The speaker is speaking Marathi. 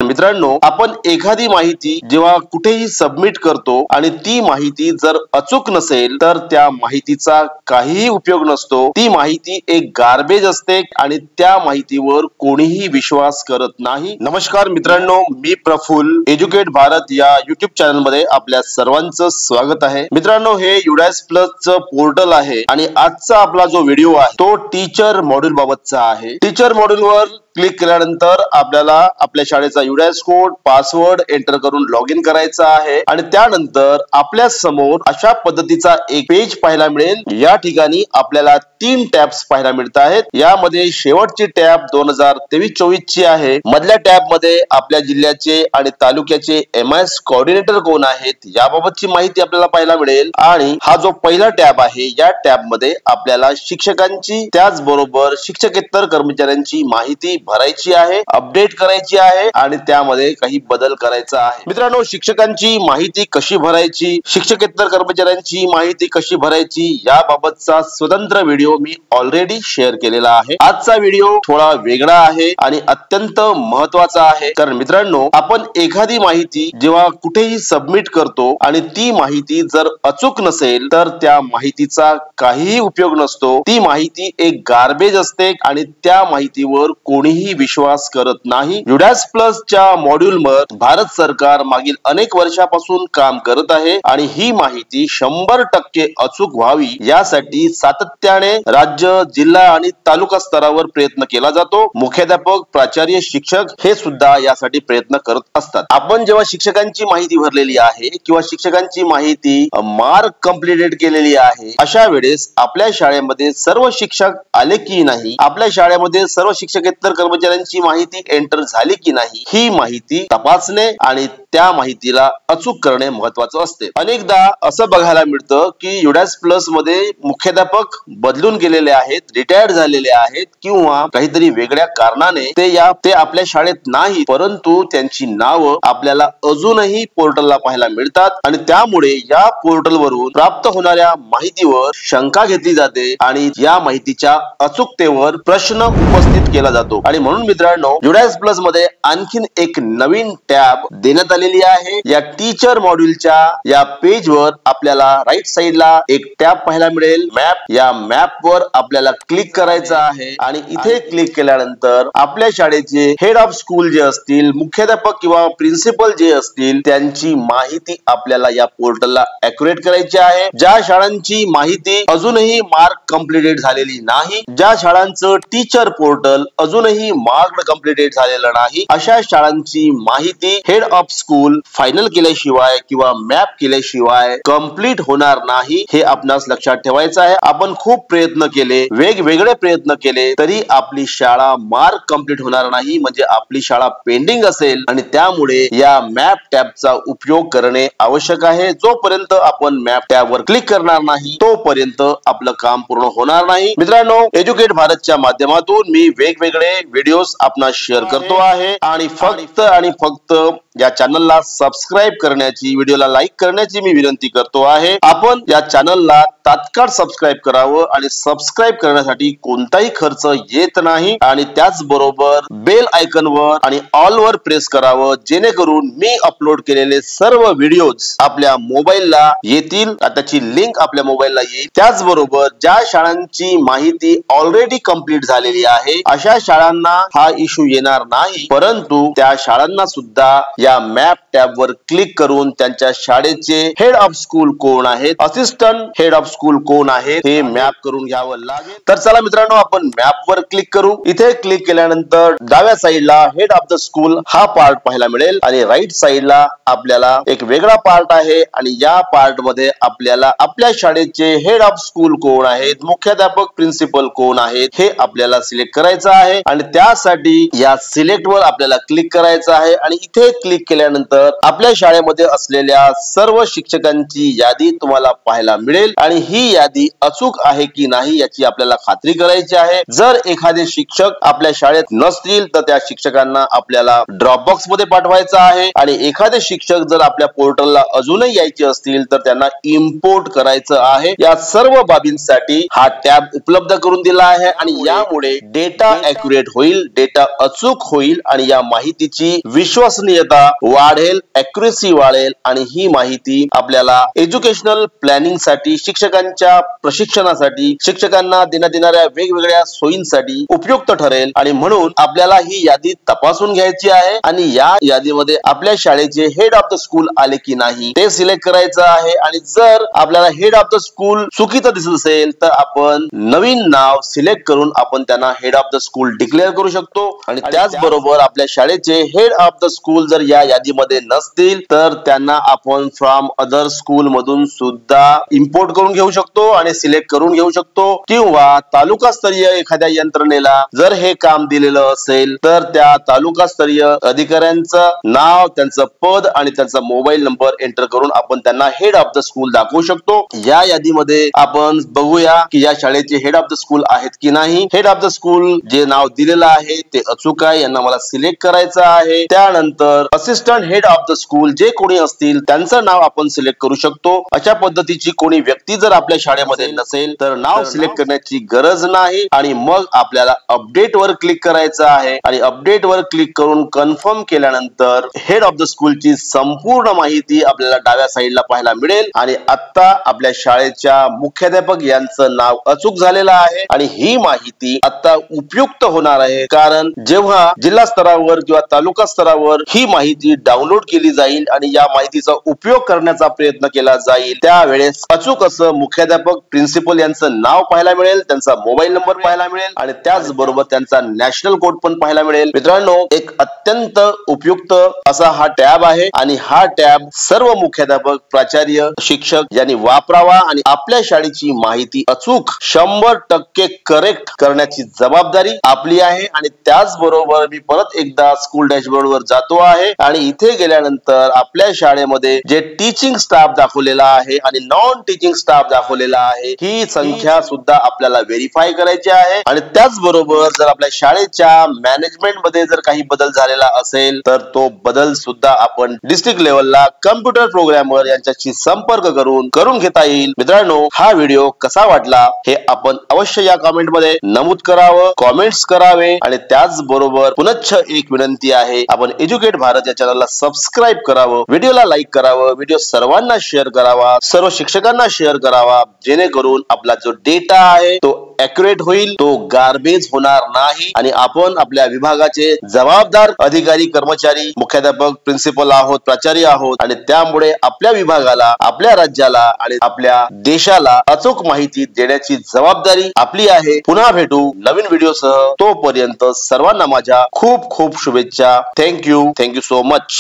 मित्रांनो, आपण एखादी माहिती जेव्हा कुठेही सबमिट करतो आणि ती माहिती जर अचूक नसेल तर त्या माहितीचा काहीही उपयोग नसतो। ती माहिती एक गार्बेज असते आणि त्या माहितीवर कोणीही विश्वास करत नाही। नमस्कार मित्रांनो, मी प्रफुल्ल एज्युकेट भारत या YouTube चॅनल मध्ये आपल्या सर्वांचं स्वागत आहे। मित्रांनो, हे UDAS प्लस चं पोर्टल आहे आणि आजचा आपला जो व्हिडिओ आहे तो टीचर मॉड्यूल बाबतचा आहे। टीचर मॉड्यूल वर क्लिक केल्यानंतर आपल्याला आपल्या शाळेचा UDAS कोड पासवर्ड एंटर करून लॉग इन करायचा आहे आणि त्यानंतर आपल्या समोर अशा पद्धतीचा एक पेज पाहायला मिळेल। या ठिकाणी आपल्याला 3 टॅब्स पाहायला मिळत आहेत। यामध्ये शेवटची टॅब 2023-24 ची आहे। मधल्या टॅब मध्ये आपल्या जिल्ह्याचे आणि तालुक्याचे MIS कोऑर्डिनेटर कोण आहेत याबाबतची माहिती आपल्याला पाहायला मिळेल आणि हा जो पहिला टॅब आहे या टॅब मध्ये आपल्याला शिक्षकांची त्याचबरोबर शिक्षकेतर कर्मचाऱ्यांची माहिती भरायची आहे, अपडेट करायची आहे आणि त्यामध्ये काही बदल करायचा आहे। मित्रांनो, शिक्षकांची माहिती कशी भरायची, शिक्षकेतर कर्मचाऱ्यांची माहिती कशी भरायची याबाबतचा स्वतंत्र व्हिडिओ मी ऑलरेडी शेअर केलेला आहे। आजचा व्हिडिओ थोडा वेगळा आहे आणि अत्यंत महत्त्वाचा आहे, कारण मित्रांनो, आपण एखादी माहिती जेव्हा कुठेही सबमिट करतो आणि ती माहिती जर अचूक नसेल तर त्या माहितीचा काहीही उपयोग नसतो। ती माहिती एक गार्बेज असते आणि त्या माहितीवर कोणीही विश्वास करत नाही। UDAS प्लस च्या मॉड्यूल वर भारत सरकार मागील अनेक वर्षापासून काम करत आहे आणि ही माहिती 100% अचूक व्हावी यासाठी सातत्याने राज्य, जिल्हा आणि तालुका स्तरावर प्रयत्न केला जातो। मुख्याध्यापक, प्राचार्य, शिक्षक हे सुद्धा यासाठी प्रयत्न करत असतात। आपण जेव्हा शिक्षकांची माहिती भरलेली आहे किंवा शिक्षकांची माहिती मार्क कंप्लीटेड केलेली आहे, अशा वेळेस आपल्या शाळेमध्ये सर्व शिक्षक आले की नाही, आपल्या शाळेमध्ये सर्व शिक्षकेतर कर्मचाऱ्यांची माहिती एंटर झाली की नाही, ही माहिती तपासणे आणि त्या माहितीला अचूक करणे महत्त्वाचं असते। अनेकदा असं बघायला मिळतं की UDAS प्लस मध्ये मुख्याध्यापक बदलून गेलेले आहेत, रिटायर्ड झालेले आहेत किंवा काहीतरी वेगळ्या कारणाने ते आपल्या शाळेत नाही, परंतु त्यांची नावं आपल्याला अजूनही पोर्टलला पाहायला मिळतात आणि त्यामुळे या पोर्टल वरून प्राप्त होणाऱ्या माहितीवर शंका घेतली जाते आणि या माहितीच्या अचूकतेवर प्रश्न उपस्थित केला जातो। आणि म्हणून मित्रांनो, UDAS प्लस मध्ये आणखीन एक नवीन टॅब देण्यात आलेली आहे। या टीचर मॉड्यूलच्या या पेज वर आपल्याला राईट साइडला एक टॅब पाहायला मिळेल, मॅप। या मॅप वर आपल्याला क्लिक करायचं आहे आणि इथे क्लिक केल्यानंतर आपल्या शाळेचे हेड ऑफ स्कूल जे असतील, मुख्याध्यापक किंवा प्रिन्सिपल जे असतील, त्यांची माहिती आपल्याला या पोर्टलला ॲक्युरेट करायची आहे। ज्या शाळांची माहिती अजूनही मार्क कंप्लीटेड झालेली नाही, ज्या शाळांचं टीचर पोर्टल अजूनही मार्क कंप्लीटेड झालेलं नाही, अशा शाळांची माहिती हेड ऑफ स्कूल फायनल केल्याशिवाय किंवा मॅप केल्याशिवाय कंप्लीट होणार नाही, हे आपणास लक्षात ठेवायचं आहे। आपण खूप प्रयत्न केले, वेगवेगळे प्रयत्न केले, तरी आपली शाळा मार्क कंप्लीट होणार नाही, म्हणजे आपली शाळा पेंडिंग असेल आणि त्यामुळे या मॅप टॅबचा उपयोग करणे आवश्यक आहे। जोपर्यंत आपण मॅप टॅब वर क्लिक करणार नाही तोपर्यंत आपलं काम पूर्ण होणार नाही। मित्रांनो, एज्युकेट भारतच्या माध्यमातून मी वेगवेगळे व्हिडिओज आपणास शेअर करतो आहे आणि फक्त या चॅनलला सबस्क्राइब करण्याची, व्हिडिओला लाईक करण्याची मी विनंती करतो आहे। आपण या चॅनलला तात्काळ सबस्क्राइब करावं आणि सबस्क्राइब करण्यासाठी कोणताही खर्च येत नाही आणि त्याचबरोबर बेल आयकॉन वर आणि ऑल वर प्रेस करावं, जेणेकरून मी अपलोड केलेले सर्व व्हिडिओज आपल्या मोबाईलला येतील, त्याची लिंक आपल्या मोबाईलला येईल। त्याचबरोबर ज्या शाळांची माहिती ऑलरेडी कंप्लीट झालेली आहे अशा शाळांना हा इश्यू येणार नाही, परंतु त्या शाळांना सुद्धा या मॅप टॅब वर क्लिक करून त्यांच्या शाळेचे हेड ऑफ स्कूल कोण आहेत, असिस्टंट हेड ऑफ स्कूल कोण आहेत हे मॅप करून घ्यावं लागेल। तर चला मित्रांनो, आपण मॅप वर क्लिक करू। इथे क्लिक केल्यानंतर डाव्या साइडला हेड ऑफ द स्कूल हा पार्ट पाहायला मिळेल आणि राईट साइडला आपल्याला एक वेगळा पार्ट आहे आणि या पार्ट मध्ये आपल्याला आपल्या शाळेचे हेड ऑफ स्कूल कोण आहेत, मुख्याध्यापक, प्रिन्सिपल कोण आहेत हे आपल्याला सिलेक्ट करायचं आहे आणि त्यासाठी या सिलेक्ट वर आपल्याला क्लिक करायचं आहे आणि इथे क्लिक केल्यानंतर केल्यानंतर आपल्या शाळेमध्ये असलेल्या सर्व शिक्षकांची यादी तुम्हाला पाहायला मिळेल आणि ही यादी अचूक आहे की नाही याची आपल्याला खात्री करायची आहे. जर एखादे शिक्षक आपल्या शाळेत नसतील तर त्या शिक्षकांना आपल्याला ड्रॉपबॉक्स मध्ये पाठवायचं आहे आणि एखादे शिक्षक जर आपल्या पोर्टलला अजूनही यायचे असतील तर त्यांना इम्पोर्ट करायचं आहे. या सर्व बाबींसाठी हा टॅब उपलब्ध करून दिला आहे आणि यामुळे डेटा ॲक्युरेट होईल, डेटा अचूक होईल आणि या माहितीची विश्वसनीयता वाढेल, ॲक्युरेसी वाढेल आणि ही माहिती आपल्याला एज्युकेशनल प्लॅनिंग साठी, शिक्षकांच्या प्रशिक्षणासाठी, शिक्षकांना देण्यात येणाऱ्या वेगवेगळ्या सोयींसाठी उपयुक्त ठरेल. आणि म्हणून आपल्याला ही यादी तपासून घ्यायची आहे आणि या यादीमध्ये आपल्या शाळेचे हेड ऑफ द स्कूल आले की नाही ते सिलेक्ट करायचं आहे. आणि जर आपल्याला हेड ऑफ द स्कूल चुकीचं दिसत असेल तर आपण नवीन नाव सिलेक्ट करून आपण त्यांना head of the school declare करू शकतो. आणि त्याचबरोबर आपल्या शाळेचे हेड ऑफ द स्कूल जर या यादीमध्ये नसतील तर त्यांना आपण फ्रॉम अदर स्कूल मधून सुद्धा इम्पोर्ट करून घेऊ शकतो आणि सिलेक्ट करून घेऊ शकतो. किंवा तालुकास्तरीय एखाद्या यंत्रणेला जर हे काम दिलेलं असेल तर त्या तालुकास्तरीय अधिकाऱ्यांचं नाव, त्यांचं पद आणि त्यांचा मोबाईल नंबर एंटर करून आपण त्यांना हेड ऑफ द स्कूल दाखवू शकतो. या यादीमध्ये आपण बघूया की या शाळेचे हेड ऑफ द स्कूल आहेत की नाही. हेड ऑफ द स्कूल जे नाव दिलेलं आहे ते अचूक आहे, यांना मला सिलेक्ट करायचं आहे. त्यानंतर assistant head of the school जे कोणी असतील त्यांचं नाव आपण सिलेक्ट करू शकतो. अशा पद्धतीची कोणी व्यक्ती जर आपल्या शाळेमध्ये नसेल तर नाव सिलेक्ट करण्याची गरज नाही आणि मग आपल्याला अपडेट वर क्लिक करायचं आहे आणि अपडेट वर क्लिक करून कन्फर्म केल्यानंतर हेड ऑफ द स्कूलची संपूर्ण माहिती आपल्याला डाव्या साईडला पाहायला मिळेल. आणि आता आपल्या शाळेच्या मुख्याध्यापक यांचं नाव अचूक झालेलं आहे आणि ही माहिती आता उपयुक्त होणार आहे. कारण जेव्हा जिल्हा स्तरावर किंवा तालुका स्तरावर ही माहिती डाउनलोड केली जाईल आणि या माहितीचा उपयोग करण्याचा प्रयत्न केला जाईल त्यावेळेस अचूक असं मुख्याध्यापक, प्रिन्सिपल यांचं नाव पाहायला मिळेल, त्यांचा मोबाईल नंबर पाहायला मिळेल आणि त्याचबरोबर त्यांचा नॅशनल कोड पण पाहायला मिळेल. मित्रांनो, एक अत्यंत उपयुक्त असा हा टॅब आहे आणि हा टॅब सर्व मुख्याध्यापक, प्राचार्य, शिक्षक यांनी वापरावा आणि आपल्या शाळेची माहिती अचूक 100% करेक्ट करण्याची जबाबदारी आपली आहे. आणि त्याचबरोबर मी परत एकदा स्कूल डॅशबोर्ड वर जातो आहे आणि इथे गेल्यानंतर आपल्या शाळेमध्ये जे टीचिंग स्टाफ दाखवलेला आहे आणि नॉन टीचिंग स्टाफ दाखवलेला आहे ही संख्या सुद्धा आपल्याला व्हेरीफाय करायची आहे. आणि त्याचबरोबर जर आपल्या शाळेच्या मॅनेजमेंट मध्ये जर काही बदल झालेला असेल तर तो बदल सुद्धा आपण डिस्ट्रिक्ट लेवलला कम्प्युटर प्रोग्रामर यांच्याशी संपर्क करून घेता येईल. मित्रांनो, हा व्हिडिओ कसा वाटला हे आपण अवश्य या कमेंट मध्ये नमूद करावं, कॉमेंट्स करावे. आणि त्याचबरोबर पुनश्च एक विनंती आहे, आपण एज्युकेट भारत या चॅनलला सबस्क्राईब करावं, व्हिडिओला लाईक करावं, व्हिडिओ सर्वांना शेअर करावा, सर्व शिक्षकांना शेअर करावा, जेणेकरून आपला जो डेटा आहे तो ॲक्युरेट होईल, तो गार्बेज होणार नाही आणि आपण आपल्या विभागाचे जबाबदार अधिकारी, कर्मचारी, मुख्याध्यापक, प्रिन्सिपल आहोत, प्राचार्य आहोत आणि त्यामुळे आपल्या विभागाला, आपल्या राज्याला आणि आपल्या देशाला अचूक माहिती देण्याची जबाबदारी आपली आहे. पुन्हा भेटू नवीन व्हिडिओसह. तोपर्यंत सर्वांना माझ्या खूप खूप शुभेच्छा. Thank you so much.